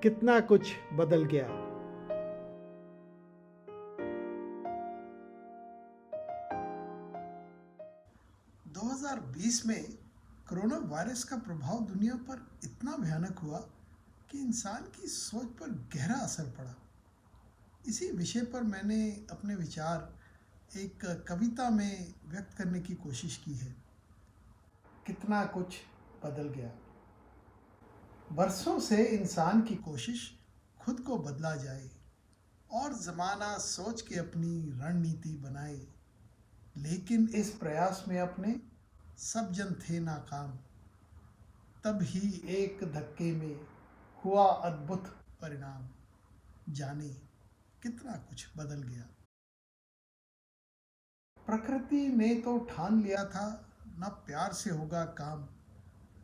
कितना कुछ बदल गया। 2020 में कोरोना वायरस का प्रभाव दुनिया पर इतना भयानक हुआ कि इंसान की सोच पर गहरा असर पड़ा। इसी विषय पर मैंने अपने विचार एक कविता में व्यक्त करने की कोशिश की है। कितना कुछ बदल गया। बरसों से इंसान की कोशिश खुद को बदला जाए और ज़माना सोच के अपनी रणनीति बनाए, लेकिन इस प्रयास में अपने सब जन थे नाकाम। तब ही एक धक्के में हुआ अद्भुत परिणाम। जाने कितना कुछ बदल गया। प्रकृति ने तो ठान लिया था न प्यार से होगा काम,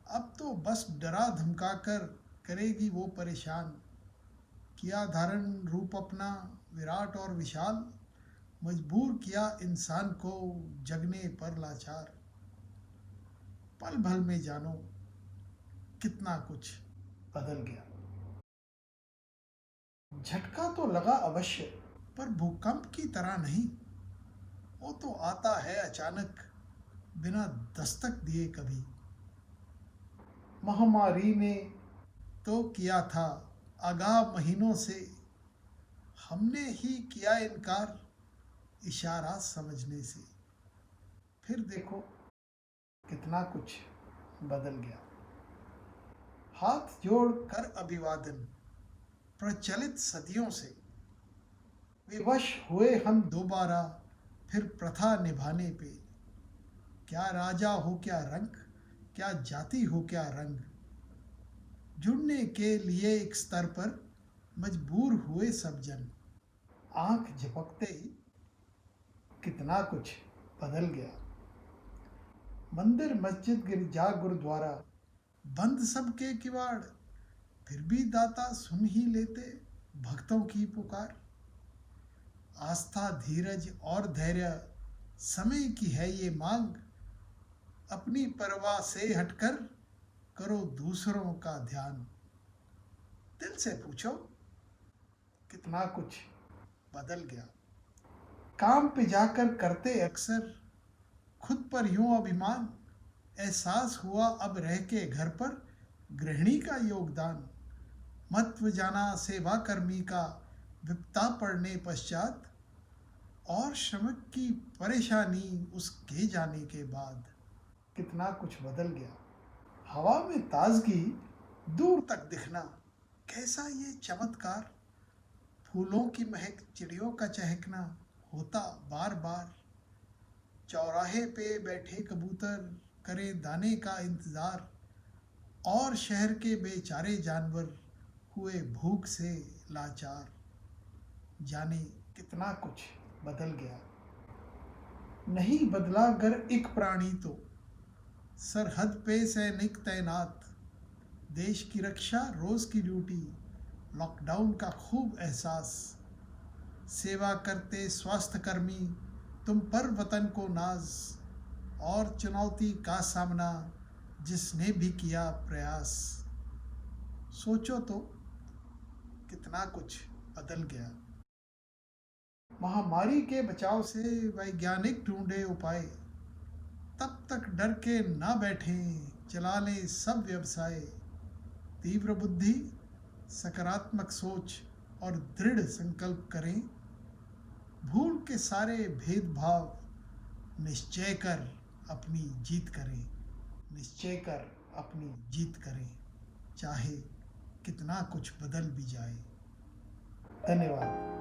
अब तो बस डरा धमका कर करेगी वो परेशान। किया धारण रूप अपना विराट और विशाल, मजबूर किया इंसान को जगने पर लाचार। पल भर में जानो कितना कुछ बदल गया। झटका तो लगा अवश्य, पर भूकंप की तरह नहीं। वो तो आता है अचानक, बिना दस्तक दिए कभी। महामारी ने तो किया था आगाह महीनों से, हमने ही किया इनकार इशारा समझने से। फिर देखो कितना कुछ बदल गया। हाथ जोड़ कर अभिवादन प्रचलित सदियों से, विवश हुए हम दोबारा फिर प्रथा निभाने पे। क्या राजा हो क्या रंक, क्या जाति हो क्या रंग, जुड़ने के लिए एक स्तर पर मजबूर हुए सब जन। आंख झपकते ही कितना कुछ बदल गया। मंदिर मस्जिद गिरजा गुरुद्वारा बंद सबके किवाड़, फिर भी दाता सुन ही लेते भक्तों की पुकार। आस्था धीरज और धैर्य समय की है ये मांग, अपनी परवाह से हटकर करो दूसरों का ध्यान। दिल से पूछो कितना कुछ बदल गया। काम पे जाकर करते अक्सर खुद पर यूं अभिमान, एहसास हुआ अब रह के घर पर गृहिणी का योगदान। महत्व जाना सेवा कर्मी का विपदा पड़ने पश्चात, और श्रमिक की परेशानी उसके जाने के बाद। कितना कुछ बदल गया। हवा में ताजगी, दूर तक दिखना, कैसा ये चमत्कार। फूलों की महक चिड़ियों का चहकना होता बार बार। चौराहे पे बैठे कबूतर करें दाने का इंतज़ार, और शहर के बेचारे जानवर हुए भूख से लाचार। जाने कितना कुछ बदल गया। नहीं बदला गर एक प्राणी तो, सरहद पे सैनिक तैनात, देश की रक्षा रोज की ड्यूटी, लॉकडाउन का खूब एहसास। सेवा करते स्वास्थ्य कर्मी तुम पर वतन को नाज, और चुनौती का सामना जिसने भी किया प्रयास। सोचो तो कितना कुछ बदल गया। महामारी के बचाव से वैज्ञानिक ढूंढे उपाय, तब तक डर के ना बैठें, चला लें सब व्यवसाय। तीव्र बुद्धि सकारात्मक सोच और दृढ़ संकल्प करें, भूल के सारे भेदभाव निश्चय कर अपनी जीत करें। निश्चय कर अपनी जीत करें, चाहे कितना कुछ बदल भी जाए। धन्यवाद।